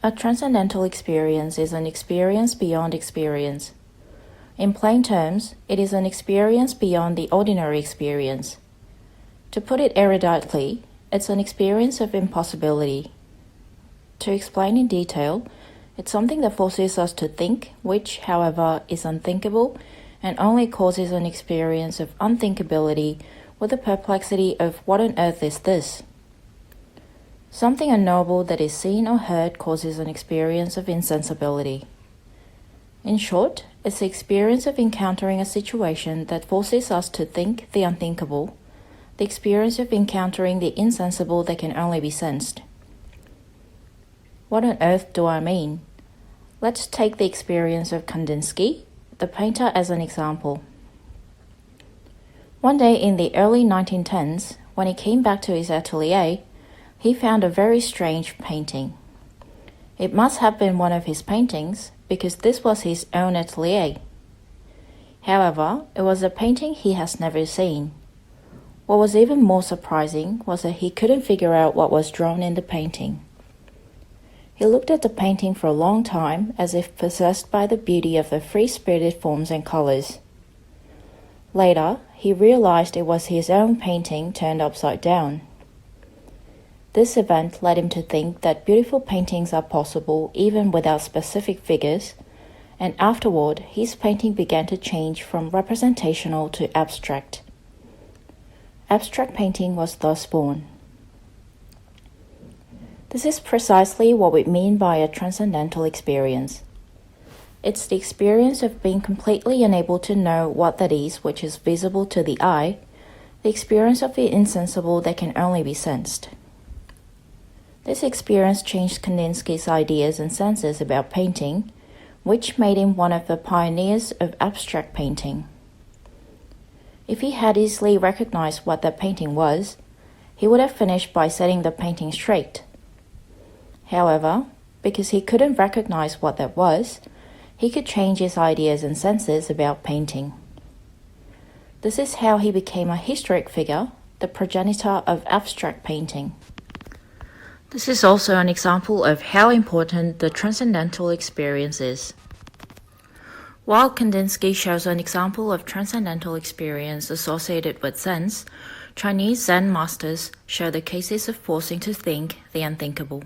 A transcendental experience is an experience beyond experience. In plain terms, it is an experience beyond the ordinary experience. To put it eruditely, it's an experience of impossibility. To explain in detail, it's something that forces us to think, which, however, is unthinkable and only causes an experience of unthinkability with the perplexity of what on earth is this? Something unknowable that is seen or heard causes an experience of insensibility. In short, it's the experience of encountering a situation that forces us to think the unthinkable, the experience of encountering the insensible that can only be sensed. What on earth do I mean? Let's take the experience of Kandinsky, the painter, as an example. One day in the early 1910s, when he came back to his atelier, he found a very strange painting. It must have been one of his paintings, because this was his own atelier. However, it was a painting he has never seen. What was even more surprising was that he couldn't figure out what was drawn in the painting. He looked at the painting for a long time, as if possessed by the beauty of the free-spirited forms and colors. Later, he realized it was his own painting turned upside down. This event led him to think that beautiful paintings are possible even without specific figures, and afterward his painting began to change from representational to abstract. Abstract painting was thus born. This is precisely what we mean by a transcendental experience. It's the experience of being completely unable to know what that is which is visible to the eye, the experience of the insensible that can only be sensed. This experience changed Kandinsky's ideas and senses about painting, which made him one of the pioneers of abstract painting. If he had easily recognized what that painting was, he would have finished by setting the painting straight. However, because he couldn't recognize what that was, he could change his ideas and senses about painting. This is how he became a historic figure, the progenitor of abstract painting. This is also an example of how important the transcendental experience is. While Kandinsky shows an example of transcendental experience associated with sense, Chinese Zen masters show the cases of forcing to think the unthinkable.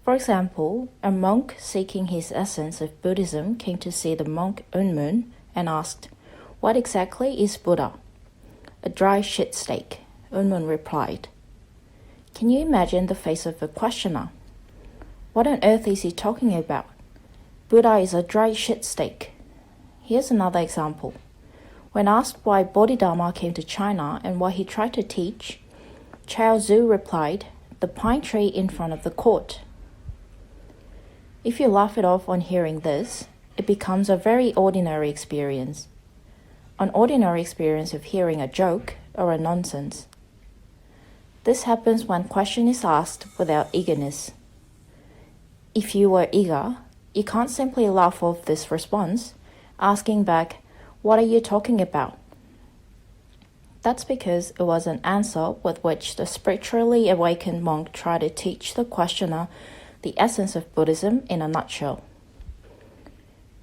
For example, a monk seeking his essence of Buddhism came to see the monk Unmun and asked, "What exactly is Buddha?" "A dry shit steak," Unmun replied. Can you imagine the face of the questioner? What on earth is he talking about? Buddha is a dry shit steak. Here's another example. When asked why Bodhidharma came to China and what he tried to teach, Chao Zhu replied, "The pine tree in front of the court." If you laugh it off on hearing this, it becomes a very ordinary experience. An ordinary experience of hearing a joke or a nonsense. This happens when question is asked without eagerness. If you were eager, you can't simply laugh off this response, asking back, "What are you talking about?" That's because it was an answer with which the spiritually awakened monk tried to teach the questioner the essence of Buddhism in a nutshell.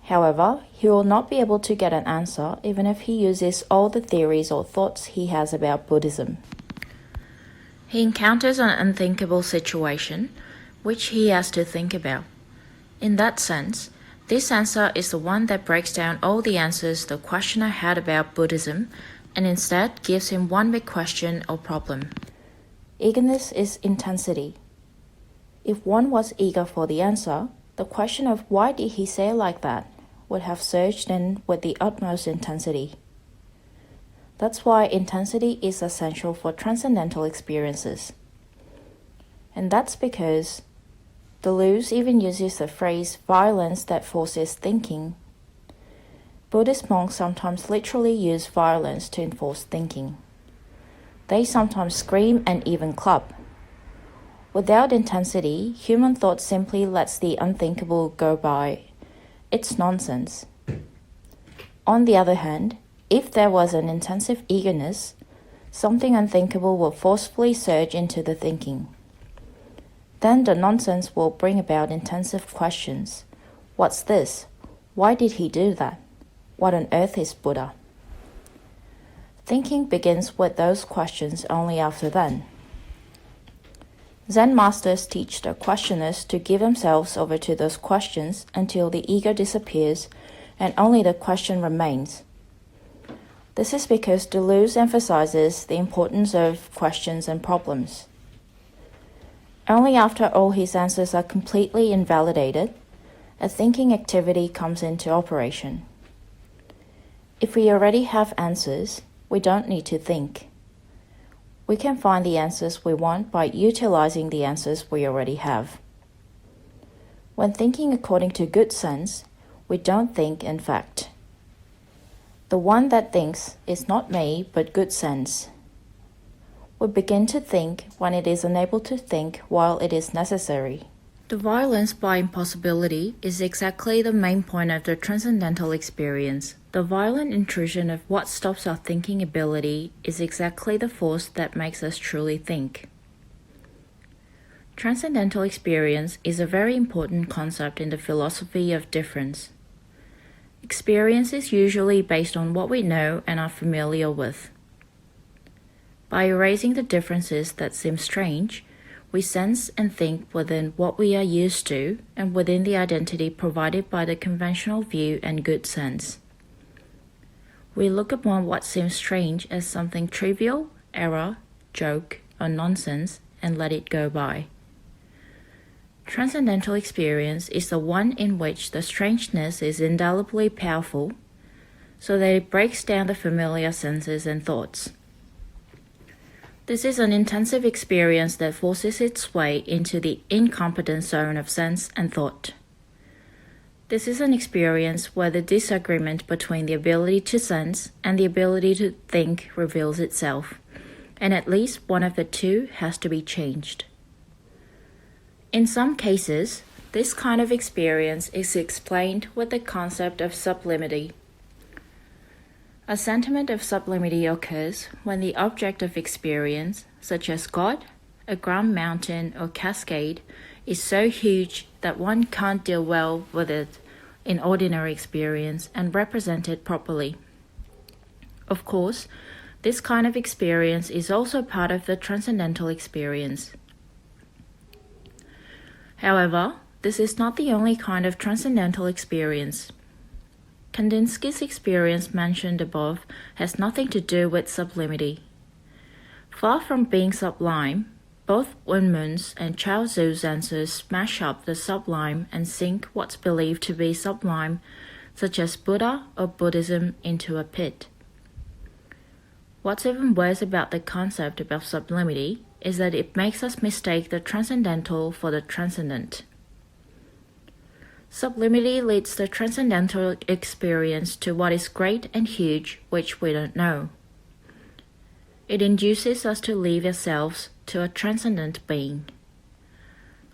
However, he will not be able to get an answer even if he uses all the theories or thoughts he has about Buddhism. He encounters an unthinkable situation, which he has to think about. In that sense, this answer is the one that breaks down all the answers the questioner had about Buddhism and instead gives him one big question or problem. Eagerness is intensity. If one was eager for the answer, the question of why did he say it like that would have surged in with the utmost intensity. That's why intensity is essential for transcendental experiences. And that's because Deleuze even uses the phrase violence that forces thinking. Buddhist monks sometimes literally use violence to enforce thinking. They sometimes scream and even club. Without intensity, human thought simply lets the unthinkable go by. It's nonsense. On the other hand, If there was an intensive eagerness, something unthinkable will forcefully surge into the thinking. Then the nonsense will bring about intensive questions. What's this? Why did he do that? What on earth is Buddha? Thinking begins with those questions only after then. Zen masters teach their questioners to give themselves over to those questions until the ego disappears and only the question remains. This is because Deleuze emphasizes the importance of questions and problems. Only after all his answers are completely invalidated, a thinking activity comes into operation. If we already have answers, we don't need to think. We can find the answers we want by utilizing the answers we already have. When thinking according to good sense, we don't think in fact. The one that thinks is not me, but good sense. We begin to think when it is unable to think while it is necessary. The violence by impossibility is exactly the main point of the transcendental experience. The violent intrusion of what stops our thinking ability is exactly the force that makes us truly think. Transcendental experience is a very important concept in the philosophy of difference. Experience is usually based on what we know and are familiar with. By erasing the differences that seem strange, we sense and think within what we are used to and within the identity provided by the conventional view and good sense. We look upon what seems strange as something trivial, error, joke, or nonsense and let it go by. Transcendental experience is the one in which the strangeness is indelibly powerful, so that it breaks down the familiar senses and thoughts. This is an intensive experience that forces its way into the incompetent zone of sense and thought. This is an experience where the disagreement between the ability to sense and the ability to think reveals itself, and at least one of the two has to be changed. In some cases, this kind of experience is explained with the concept of sublimity. A sentiment of sublimity occurs when the object of experience, such as God, a ground mountain or cascade, is so huge that one can't deal well with it in ordinary experience and represent it properly. Of course, this kind of experience is also part of the transcendental experience. However, this is not the only kind of transcendental experience. Kandinsky's experience mentioned above has nothing to do with sublimity. Far from being sublime, both Unmun's and Chao Zu's answers smash up the sublime and sink what's believed to be sublime, such as Buddha or Buddhism, into a pit. What's even worse about the concept of sublimity is that it makes us mistake the transcendental for the transcendent. Sublimity leads the transcendental experience to what is great and huge, which we don't know. It induces us to leave ourselves to a transcendent being.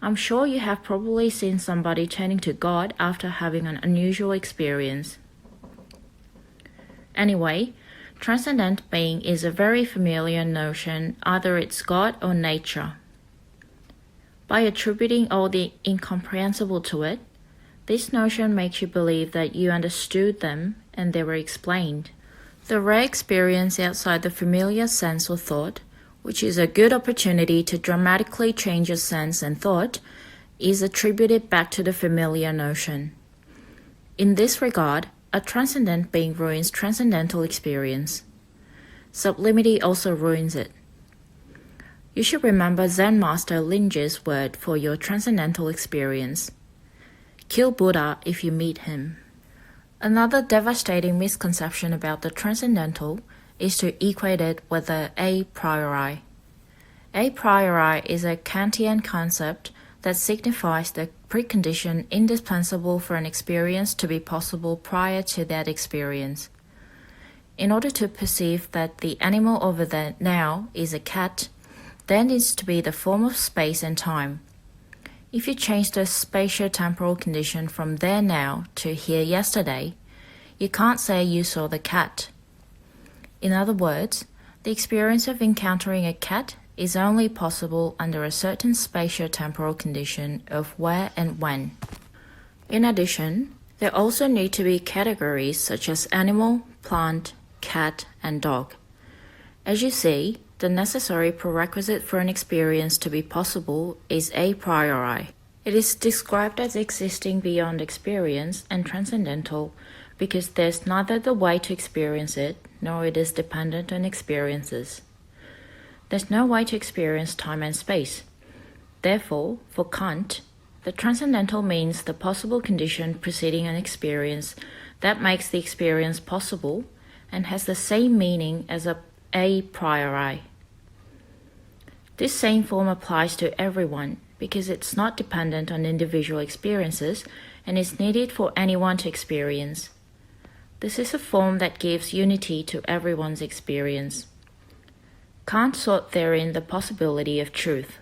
I'm sure you have probably seen somebody turning to God after having an unusual experience. Anyway, transcendent being is a very familiar notion, either it's God or nature. By attributing all the incomprehensible to it, this notion makes you believe that you understood them and they were explained. The rare experience outside the familiar sense or thought, which is a good opportunity to dramatically change your sense and thought, is attributed back to the familiar notion. In this regard, a transcendent being ruins transcendental experience. Sublimity also ruins it. You should remember Zen Master Linge's word for your transcendental experience. Kill Buddha if you meet him. Another devastating misconception about the transcendental is to equate it with the a priori. A priori is a Kantian concept that signifies the precondition indispensable for an experience to be possible prior to that experience. In order to perceive that the animal over there now is a cat, there needs to be the form of space and time. If you change the spatio-temporal condition from there now to here yesterday, you can't say you saw the cat. In other words, the experience of encountering a cat is only possible under a certain spatio-temporal condition of where and when. In addition, there also need to be categories such as animal, plant, cat, and dog. As you see, the necessary prerequisite for an experience to be possible is a priori. It is described as existing beyond experience and transcendental because there's neither the way to experience it, nor it is dependent on experiences. There's no way to experience time and space. Therefore, for Kant, the transcendental means the possible condition preceding an experience that makes the experience possible and has the same meaning as a priori. This same form applies to everyone because it's not dependent on individual experiences and is needed for anyone to experience. This is a form that gives unity to everyone's experience. Kant sought therein the possibility of truth.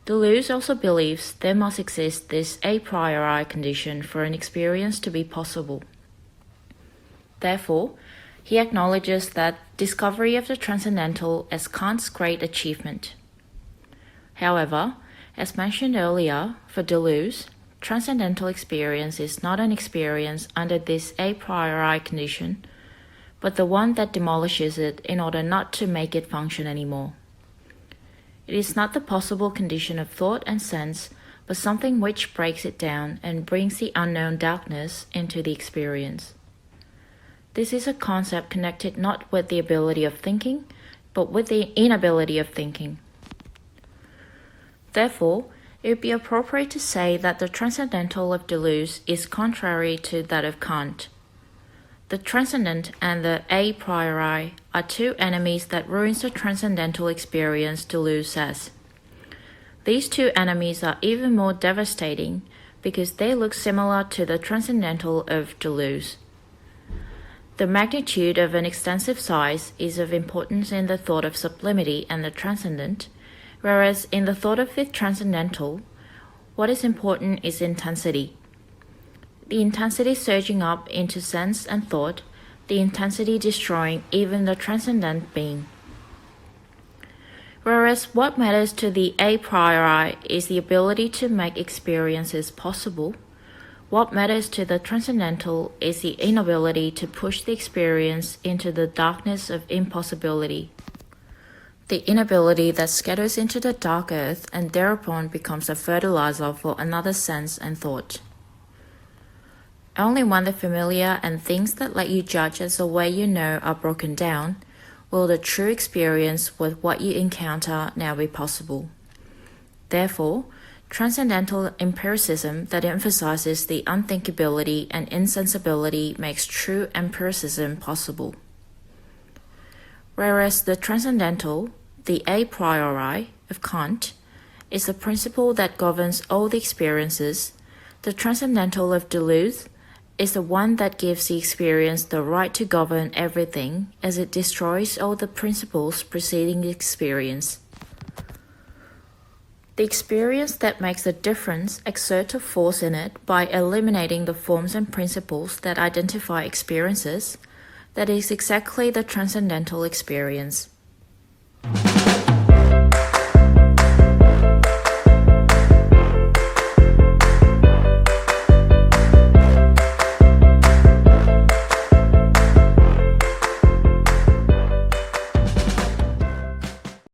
Deleuze also believes there must exist this a priori condition for an experience to be possible. Therefore, he acknowledges that discovery of the transcendental as Kant's great achievement. However, as mentioned earlier, for Deleuze, transcendental experience is not an experience under this a priori condition, but the one that demolishes it in order not to make it function anymore. It is not the possible condition of thought and sense, but something which breaks it down and brings the unknown darkness into the experience. This is a concept connected not with the ability of thinking, but with the inability of thinking. Therefore, it would be appropriate to say that the transcendental of Deleuze is contrary to that of Kant. The transcendent and the a priori are two enemies that ruins the transcendental experience, Deleuze says. These two enemies are even more devastating because they look similar to the transcendental of Deleuze. The magnitude of an extensive size is of importance in the thought of sublimity and the transcendent, whereas in the thought of the transcendental, what is important is intensity. The intensity surging up into sense and thought, the intensity destroying even the transcendent being. Whereas what matters to the a priori is the ability to make experiences possible, what matters to the transcendental is the inability to push the experience into the darkness of impossibility. The inability that scatters into the dark earth and thereupon becomes a fertilizer for another sense and thought. Only when the familiar and things that let you judge as the way you know are broken down, will the true experience with what you encounter now be possible. Therefore, transcendental empiricism that emphasizes the unthinkability and insensibility makes true empiricism possible. Whereas the transcendental, the a priori of Kant, is the principle that governs all the experiences, the transcendental of Deleuze is the one that gives the experience the right to govern everything as it destroys all the principles preceding the experience. The experience that makes the difference exerts a force in it by eliminating the forms and principles that identify experiences. That is exactly the transcendental experience.